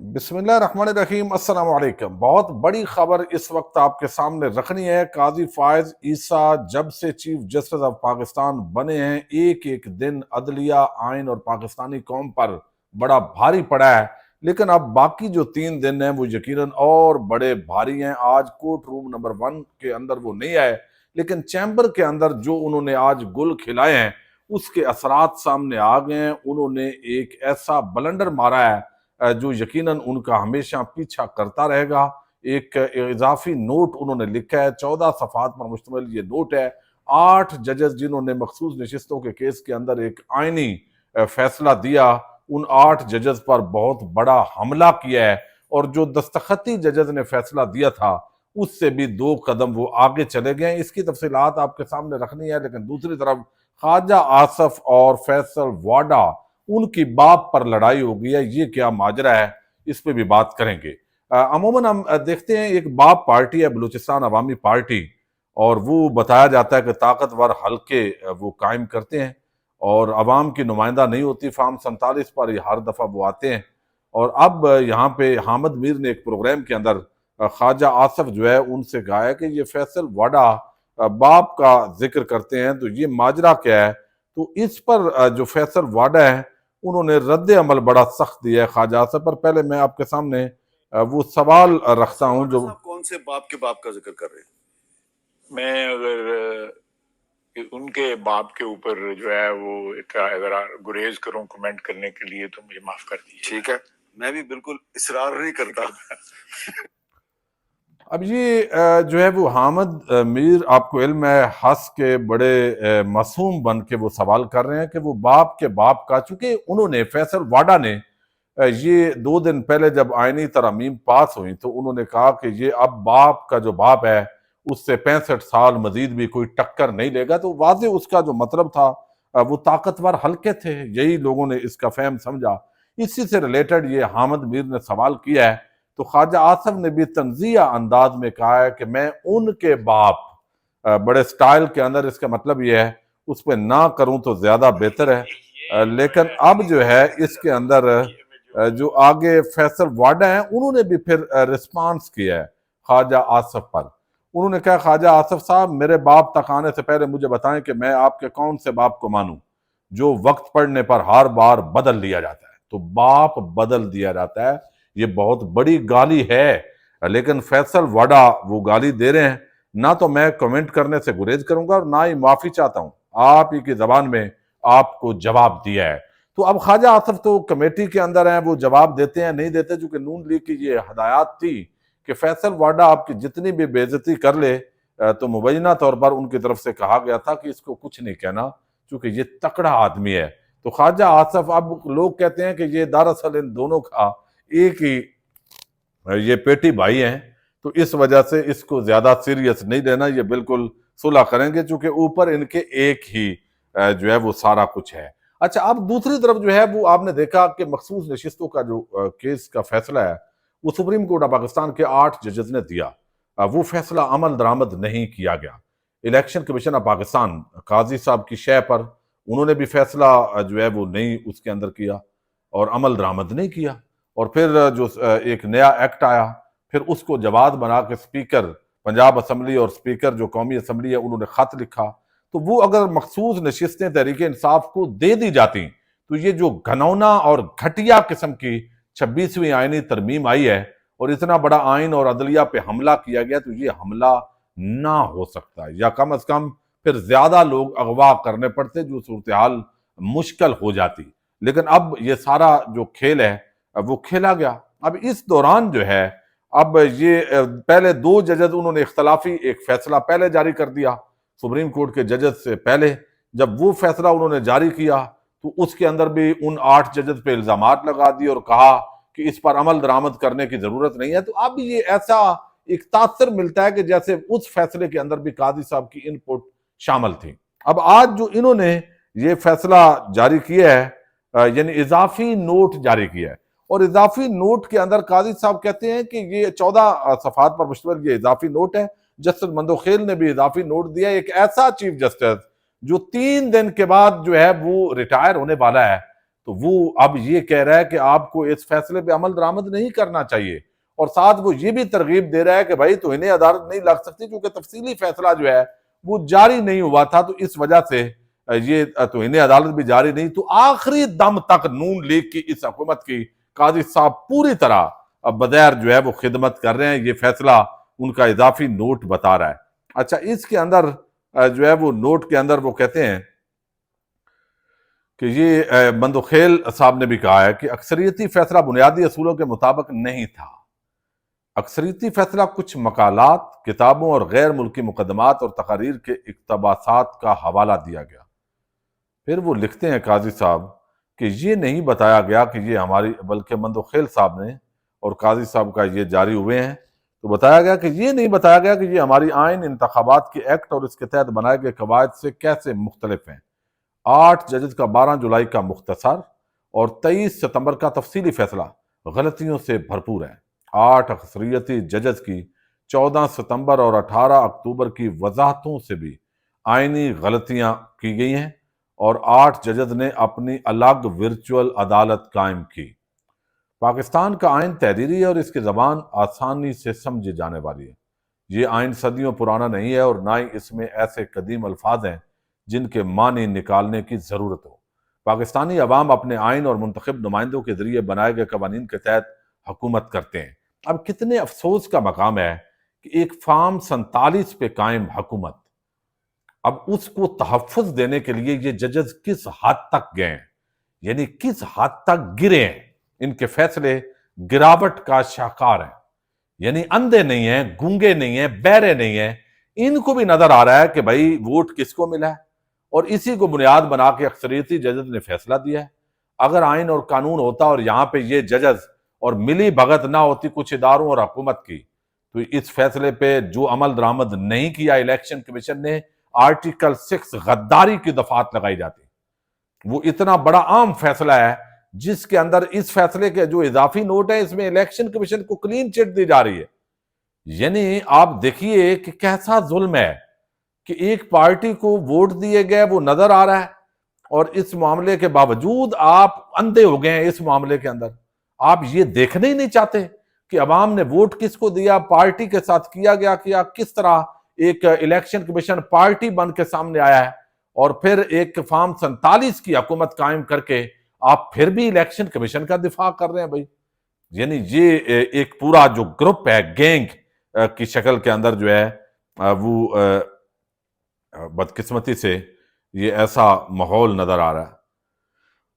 بسم اللہ الرحمن الرحیم۔ السلام علیکم۔ بہت بڑی خبر اس وقت آپ کے سامنے رکھنی ہے۔ قاضی فائز عیسیٰ جب سے چیف جسٹس آف پاکستان بنے ہیں، ایک ایک دن عدلیہ، آئین اور پاکستانی قوم پر بڑا بھاری پڑا ہے، لیکن اب باقی جو 3 دن ہیں وہ یقیناً اور بڑے بھاری ہیں۔ آج کورٹ روم نمبر 1 کے اندر وہ نہیں آئے، لیکن چیمبر کے اندر جو انہوں نے آج گل کھلائے ہیں اس کے اثرات سامنے آ گئے ہیں۔ انہوں نے ایک ایسا بلنڈر مارا ہے جو یقیناً ان کا ہمیشہ پیچھا کرتا رہے گا۔ ایک اضافی نوٹ انہوں نے لکھا ہے، 14 صفحات پر مشتمل یہ نوٹ ہے۔ 8 ججز جنہوں نے مخصوص نشستوں کے کیس کے اندر ایک آئینی فیصلہ دیا، ان 8 ججز پر بہت بڑا حملہ کیا ہے، اور جو دستخطی ججز نے فیصلہ دیا تھا اس سے بھی 2 قدم وہ آگے چلے گئے ہیں۔ اس کی تفصیلات آپ کے سامنے رکھنی ہے، لیکن دوسری طرف خواجہ آصف اور فیصل واڈا، ان کی باپ پر لڑائی ہو گئی ہے۔ یہ کیا ماجرا ہے، اس پہ بھی بات کریں گے۔ عموماً ہم دیکھتے ہیں ایک باپ پارٹی ہے بلوچستان عوامی پارٹی، اور وہ بتایا جاتا ہے کہ طاقتور حلقے وہ قائم کرتے ہیں اور عوام کی نمائندہ نہیں ہوتی۔ فارم 47 پر ہر دفعہ وہ آتے ہیں، اور اب یہاں پہ حامد میر نے ایک پروگرام کے اندر خواجہ آصف جو ہے ان سے کہا ہے کہ یہ فیصل واڈا باپ کا ذکر کرتے ہیں، تو یہ ماجرا کیا ہے؟ تو اس پر جو فیصل واڈا ہے انہوں نے رد عمل بڑا سخت دیا ہے خواجہ آصف پر۔ پہلے میں آپ کے سامنے وہ سوال رکھتا ہوں جو کون سے باپ کے باپ کا ذکر کر رہے ہیں؟ میں اگر ان کے باپ کے اوپر جو ہے وہ اگر گریز کروں کمنٹ کرنے کے لیے تو مجھے معاف کر دیجیے۔ ٹھیک ہے، میں بھی بالکل اصرار نہیں کرتا۔ اب یہ جو ہے وہ حامد میر، آپ کو علم ہے، ہنس کے بڑے معصوم بن کے وہ سوال کر رہے ہیں کہ وہ باپ کے باپ کا، چونکہ انہوں نے فیصل واڈا نے یہ 2 دن پہلے جب آئینی ترامیم پاس ہوئی تو انہوں نے کہا کہ یہ اب باپ کا جو باپ ہے اس سے 65 سال مزید بھی کوئی ٹکر نہیں لے گا۔ تو واضح اس کا جو مطلب تھا وہ طاقتور حلقے تھے، یہی لوگوں نے اس کا فہم سمجھا۔ اسی سے ریلیٹڈ یہ حامد میر نے سوال کیا ہے، تو خواجہ آصف نے بھی تنزیہ انداز میں کہا ہے کہ میں ان کے باپ، بڑے سٹائل کے اندر اس کا مطلب یہ ہے، اس پہ نہ کروں تو زیادہ بہتر ہے۔ لیکن اب جو ہے اس کے اندر جو آگے فیصل واڈا ہیں انہوں نے بھی پھر رسپانس کیا ہے خواجہ آصف پر۔ انہوں نے کہا خواجہ آصف صاحب، میرے باپ تک آنے سے پہلے مجھے بتائیں کہ میں آپ کے کون سے باپ کو مانوں جو وقت پڑنے پر ہر بار بدل لیا جاتا ہے۔ تو باپ بدل دیا جاتا ہے، یہ بہت بڑی گالی ہے، لیکن فیصل واڈا وہ گالی دے رہے ہیں۔ نہ تو میں کمنٹ کرنے سے گریز کروں گا اور نہ ہی معافی چاہتا ہوں، آپ ہی کی زبان میں آپ کو جواب دیا ہے۔ تو اب خواجہ آصف تو کمیٹی کے اندر ہیں، وہ جواب دیتے ہیں نہیں دیتے، چونکہ نون لیگ کی یہ ہدایات تھی کہ فیصل واڈا آپ کی جتنی بھی بے عزتی کر لے تو مبینہ طور پر ان کی طرف سے کہا گیا تھا کہ اس کو کچھ نہیں کہنا، چونکہ یہ تکڑا آدمی ہے۔ تو خواجہ آصف، اب لوگ کہتے ہیں کہ یہ دراصل ان دونوں کا ایک ہی یہ پیٹی بھائی ہیں، تو اس وجہ سے اس کو زیادہ سیریس نہیں لینا، یہ بالکل صلح کریں گے، چونکہ اوپر ان کے ایک ہی جو ہے وہ سارا کچھ ہے۔ اچھا، اب دوسری طرف جو ہے وہ آپ نے دیکھا کہ مخصوص نشستوں کا جو کیس کا فیصلہ ہے وہ سپریم کورٹ آف پاکستان کے 8 ججز نے دیا، وہ فیصلہ عمل درآمد نہیں کیا گیا۔ الیکشن کمیشن آف پاکستان قاضی صاحب کی شے پر انہوں نے بھی فیصلہ جو ہے وہ نہیں اس کے اندر کیا اور عمل درآمد نہیں کیا، اور پھر جو ایک نیا ایکٹ آیا پھر اس کو جواد بنا کے سپیکر پنجاب اسمبلی اور سپیکر جو قومی اسمبلی ہے انہوں نے خط لکھا۔ تو وہ اگر مخصوص نشستیں تحریک انصاف کو دے دی جاتی تو یہ جو گھنونا اور گھٹیا قسم کی 26ویں آئینی ترمیم آئی ہے اور اتنا بڑا آئین اور عدلیہ پہ حملہ کیا گیا، تو یہ حملہ نہ ہو سکتا، یا کم از کم پھر زیادہ لوگ اغوا کرنے پڑتے، جو صورتحال مشکل ہو جاتی۔ لیکن اب یہ سارا جو کھیل ہے وہ کھیلا گیا۔ اب اس دوران جو ہے اب یہ پہلے 2 ججز انہوں نے اختلافی ایک فیصلہ پہلے جاری کر دیا سپریم کورٹ کے ججز سے پہلے۔ جب وہ فیصلہ انہوں نے جاری کیا تو اس کے اندر بھی ان 8 ججز پہ الزامات لگا دی اور کہا کہ اس پر عمل درآمد کرنے کی ضرورت نہیں ہے۔ تو اب یہ ایسا ایک تاثر ملتا ہے کہ جیسے اس فیصلے کے اندر بھی قاضی صاحب کی ان پٹ شامل تھی۔ اب آج جو انہوں نے یہ فیصلہ جاری کیا ہے، یعنی اضافی نوٹ جاری کیا ہے، اور اضافی نوٹ کے اندر قاضی صاحب کہتے ہیں کہ یہ 14 صفحات پر مشتمل یہ اضافی نوٹ ہے۔ جسٹس مندوخیل نے بھی اضافی نوٹ دیا، ایک ایسا چیف جسٹس جو 3 دن کے بعد جو ہے وہ ریٹائر ہونے والا ہے، تو تو وہ اب یہ کہہ رہا ہے کہ آپ کو اس فیصلے پہ عمل درآمد نہیں کرنا چاہیے، اور ساتھ وہ یہ بھی ترغیب دے رہا ہے کہ بھائی توہین عدالت نہیں لگ سکتی کیونکہ تفصیلی فیصلہ جو ہے وہ جاری نہیں ہوا تھا، تو اس وجہ سے یہ توہین عدالت بھی جاری نہیں۔ تو آخری دم تک نون لیگ کی اس حکومت کی قاضی صاحب پوری طرح بدیر جو ہے وہ خدمت کر رہے ہیں، یہ فیصلہ ان کا اضافی نوٹ بتا رہا ہے۔ اچھا، اس کے اندر جو ہے وہ نوٹ کے اندر وہ کہتے ہیں کہ یہ مندوخیل صاحب نے بھی کہا ہے کہ اکثریتی فیصلہ بنیادی اصولوں کے مطابق نہیں تھا۔ اکثریتی فیصلہ کچھ مقالات، کتابوں اور غیر ملکی مقدمات اور تقاریر کے اقتباسات کا حوالہ دیا گیا۔ پھر وہ لکھتے ہیں قاضی صاحب کہ یہ نہیں بتایا گیا کہ یہ ہماری، بلکہ مندوخیل صاحب نے اور قاضی صاحب کا یہ جاری ہوئے ہیں، تو بتایا گیا کہ یہ نہیں بتایا گیا کہ یہ ہماری آئین، انتخابات کے ایکٹ اور اس کے تحت بنائے گئے قواعد سے کیسے مختلف ہیں۔ 8 ججز کا 12 جولائی کا مختصر اور 23 ستمبر کا تفصیلی فیصلہ غلطیوں سے بھرپور ہے۔ 8 اکثریتی ججز کی 14 ستمبر اور 18 اکتوبر کی وضاحتوں سے بھی آئینی غلطیاں کی گئی ہیں، اور 8 ججز نے اپنی الگ ورچوئل عدالت قائم کی۔ پاکستان کا آئین تحریری ہے اور اس کی زبان آسانی سے سمجھی جانے والی ہے۔ یہ آئین صدیوں پرانا نہیں ہے اور نہ ہی اس میں ایسے قدیم الفاظ ہیں جن کے معنی نکالنے کی ضرورت ہو۔ پاکستانی عوام اپنے آئین اور منتخب نمائندوں کے ذریعے بنائے گئے قوانین کے تحت حکومت کرتے ہیں۔ اب کتنے افسوس کا مقام ہے کہ ایک فارم 47 پہ قائم حکومت، اب اس کو تحفظ دینے کے لیے یہ ججز کس حد تک گئے ہیں، یعنی کس حد تک گرے ہیں۔ ان کے فیصلے گراوٹ کا شاہکار ہیں، یعنی اندھے نہیں ہیں، گونگے نہیں ہیں، بہرے نہیں ہیں، ان کو بھی نظر آ رہا ہے کہ بھائی ووٹ کس کو ملا ہے، اور اسی کو بنیاد بنا کے اکثریتی ججز نے فیصلہ دیا ہے۔ اگر آئین اور قانون ہوتا اور یہاں پہ یہ ججز اور ملی بھگت نہ ہوتی کچھ اداروں اور حکومت کی، تو اس فیصلے پہ جو عمل درآمد نہیں کیا الیکشن کمیشن نے، آرٹیکل 6 غداری کی دفعات لگائی جاتی۔ وہ اتنا بڑا عام فیصلہ ہے جس کے اندر اس فیصلے کے جو اضافی نوٹ ہے اس میں الیکشن کمیشن کو کلین چٹ دی جا رہی ہے۔ یعنی آپ دیکھیے کہ کیسا ظلم ہے کہ ایک پارٹی کو ووٹ دیے گئے وہ نظر آ رہا ہے، اور اس معاملے کے باوجود آپ اندھے ہو گئے ہیں۔ اس معاملے کے اندر آپ یہ دیکھنے ہی نہیں چاہتے کہ عوام نے ووٹ کس کو دیا، پارٹی کے ساتھ کیا گیا کیا، کس طرح ایک الیکشن کمیشن پارٹی بن کے سامنے آیا ہے، اور پھر ایک فارم 47 کی حکومت قائم کر کے آپ پھر بھی الیکشن کمیشن کا دفاع کر رہے ہیں بھائی۔ یعنی یہ ایک پورا جو گروپ ہے، گینگ کی شکل کے اندر جو ہے وہ بدقسمتی سے یہ ایسا ماحول نظر آ رہا ہے۔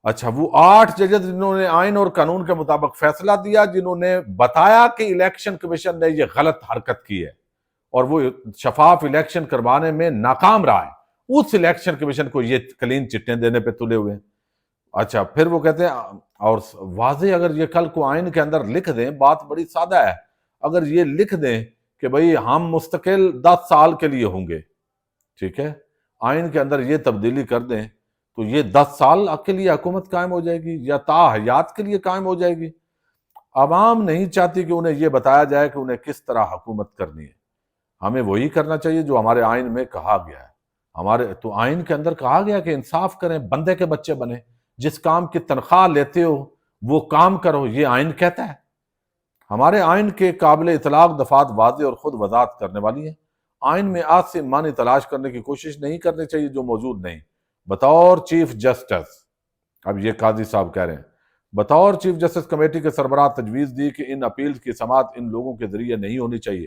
اچھا، وہ 8 ججز جنہوں نے آئین اور قانون کے مطابق فیصلہ دیا، جنہوں نے بتایا کہ الیکشن کمیشن نے یہ غلط حرکت کی ہے اور وہ شفاف الیکشن کروانے میں ناکام رہا ہے، اس الیکشن کمیشن کو یہ کلین چٹیں دینے پہ تلے ہوئے ہیں۔ اچھا، پھر وہ کہتے ہیں، اور واضح اگر یہ کل کو آئین کے اندر لکھ دیں، بات بڑی سادہ ہے، اگر یہ لکھ دیں کہ بھئی ہم مستقل 10 سال کے لیے ہوں گے، ٹھیک ہے، آئین کے اندر یہ تبدیلی کر دیں تو یہ 10 سال کے لیے حکومت قائم ہو جائے گی یا تا حیات کے لیے قائم ہو جائے گی۔ عوام نہیں چاہتی کہ انہیں یہ بتایا جائے کہ انہیں کس طرح حکومت کرنی ہے۔ ہمیں وہی کرنا چاہیے جو ہمارے آئین میں کہا گیا ہے۔ ہمارے تو آئین کے اندر کہا گیا کہ انصاف کریں، بندے کے بچے بنے، جس کام کی تنخواہ لیتے ہو وہ کام کرو، یہ آئین کہتا ہے۔ ہمارے آئین کے قابل اطلاق دفعات واضح اور خود وضاحت کرنے والی ہیں۔ آئین میں آج سے معنی تلاش کرنے کی کوشش نہیں کرنی چاہیے جو موجود نہیں۔ بطور چیف جسٹس، اب یہ قاضی صاحب کہہ رہے ہیں، بطور چیف جسٹس کمیٹی کے سربراہ تجویز دی کہ ان اپیلز کی سماعت ان لوگوں کے ذریعے نہیں ہونی چاہیے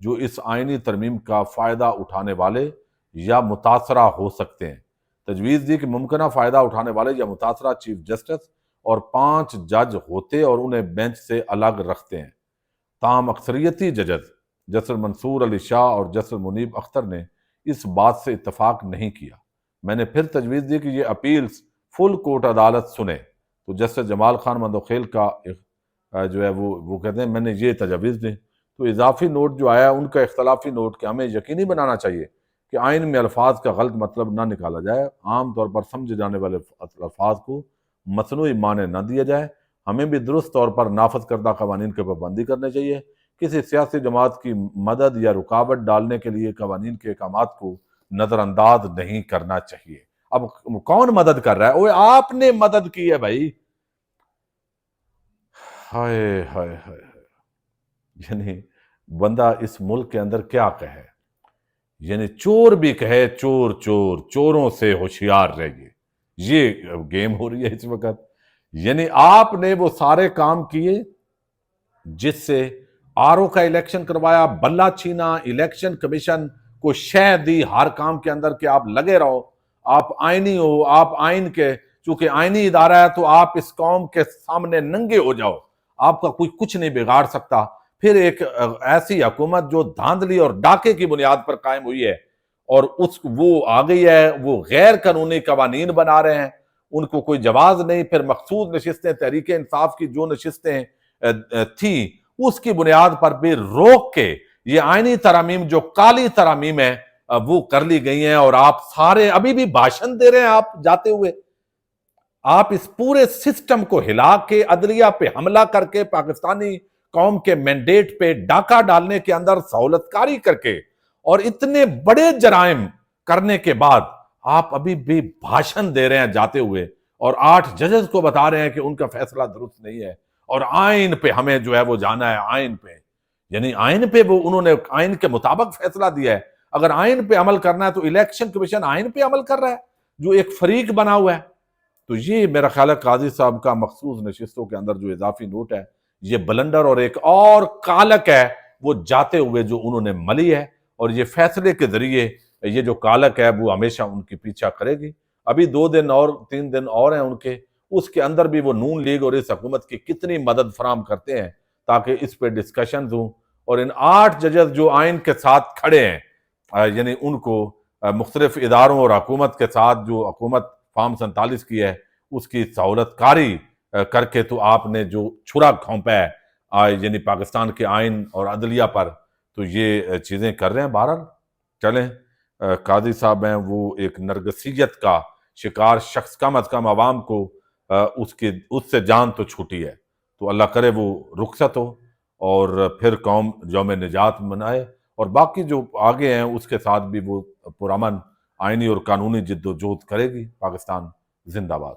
جو اس آئینی ترمیم کا فائدہ اٹھانے والے یا متاثرہ ہو سکتے ہیں۔ تجویز دی کہ ممکنہ فائدہ اٹھانے والے یا متاثرہ چیف جسٹس اور 5 جج ہوتے اور انہیں بینچ سے الگ رکھتے ہیں۔ تاہم اکثریتی ججز جسٹس منصور علی شاہ اور جسٹس منیب اختر نے اس بات سے اتفاق نہیں کیا۔ میں نے پھر تجویز دی کہ یہ اپیلز فل کورٹ عدالت سنے، تو جسٹس جمال خان مندوخیل کا جو ہے وہ کہتے ہیں میں نے یہ تجویز دی، تو اضافی نوٹ جو آیا ان کا اختلافی نوٹ کہ ہمیں یقینی بنانا چاہیے کہ آئین میں الفاظ کا غلط مطلب نہ نکالا جائے، عام طور پر سمجھے جانے والے الفاظ کو مصنوعی معنی نہ دیا جائے، ہمیں بھی درست طور پر نافذ کردہ قوانین کی پابندی کرنی چاہیے، کسی سیاسی جماعت کی مدد یا رکاوٹ ڈالنے کے لیے قوانین کے احکامات کو نظر انداز نہیں کرنا چاہیے۔ اب کون مدد کر رہا ہے؟ وہ آپ نے مدد کی ہے بھائی. ہائے ہائے ہائے. یعنی بندہ اس ملک کے اندر کیا کہے. یعنی چور بھی کہے چور چور، چوروں سے ہوشیار رہیے، یہ گیم ہو رہی ہے اس وقت. یعنی آپ نے وہ سارے کام کیے جس سے آر او کا الیکشن کروایا، بلہ چھینا، الیکشن کمیشن کو شہ دی ہر کام کے اندر کہ آپ لگے رہو، آپ آئینی ہو، آپ آئین کے، چونکہ آئینی ادارہ ہے تو آپ اس قوم کے سامنے ننگے ہو جاؤ، آپ کا کوئی کچھ نہیں بگاڑ سکتا. پھر ایک ایسی حکومت جو دھاندلی اور ڈاکے کی بنیاد پر قائم ہوئی ہے اور وہ آ گئی ہے، وہ غیر قانونی قوانین بنا رہے ہیں، ان کو کوئی جواز نہیں. پھر مخصوص نشستیں تحریک انصاف کی جو نشستیں تھی اس کی بنیاد پر بھی روک کے یہ آئینی ترامیم جو کالی ترامیم ہے وہ کر لی گئی ہیں. اور آپ سارے ابھی بھی بھاشن دے رہے ہیں آپ جاتے ہوئے. آپ اس پورے سسٹم کو ہلا کے، عدلیہ پہ حملہ کر کے، پاکستانی قوم کے مینڈیٹ پہ ڈاکہ ڈالنے کے اندر سہولت کاری کر کے اور اتنے بڑے جرائم کرنے کے بعد آپ ابھی بھی بھاشن دے رہے ہیں جاتے ہوئے اور 8 ججز کو بتا رہے ہیں کہ ان کا فیصلہ درست نہیں ہے اور آئین پہ ہمیں جو ہے وہ جانا ہے، آئین پہ. یعنی آئین پہ وہ انہوں نے آئین کے مطابق فیصلہ دیا ہے. اگر آئین پہ عمل کرنا ہے تو الیکشن کمیشن آئین پہ عمل کر رہا ہے جو ایک فریق بنا ہوا ہے. تو یہ میرا خیال ہے قاضی صاحب کا مخصوص نشستوں کے اندر جو اضافی نوٹ ہے یہ بلنڈر اور ایک اور کالک ہے وہ جاتے ہوئے جو انہوں نے ملی ہے، اور یہ فیصلے کے ذریعے یہ جو کالک ہے وہ ہمیشہ ان کی پیچھا کرے گی. ابھی 2 دن اور 3 دن اور ہیں ان کے، اس کے اندر بھی وہ نون لیگ اور اس حکومت کی کتنی مدد فراہم کرتے ہیں تاکہ اس پہ ڈسکشنز ہوں. اور ان 8 ججز جو آئین کے ساتھ کھڑے ہیں، یعنی ان کو مختلف اداروں اور حکومت کے ساتھ جو حکومت فارم 47 کی ہے اس کی سہولت کاری کر کے تو آپ نے جو چھرا کھونپا ہے یعنی پاکستان کے آئین اور عدلیہ پر، تو یہ چیزیں کر رہے ہیں. بہرحال چلیں، قاضی صاحب ہیں وہ ایک نرگسیت کا شکار شخص، کم از کم عوام کو اس سے جان تو چھوٹی ہے. تو اللہ کرے وہ رخصت ہو اور پھر قوم یوم نجات منائے، اور باقی جو آگے ہیں اس کے ساتھ بھی وہ پرامن آئینی اور قانونی جد و جہد کرے گی. پاکستان زندہ باد.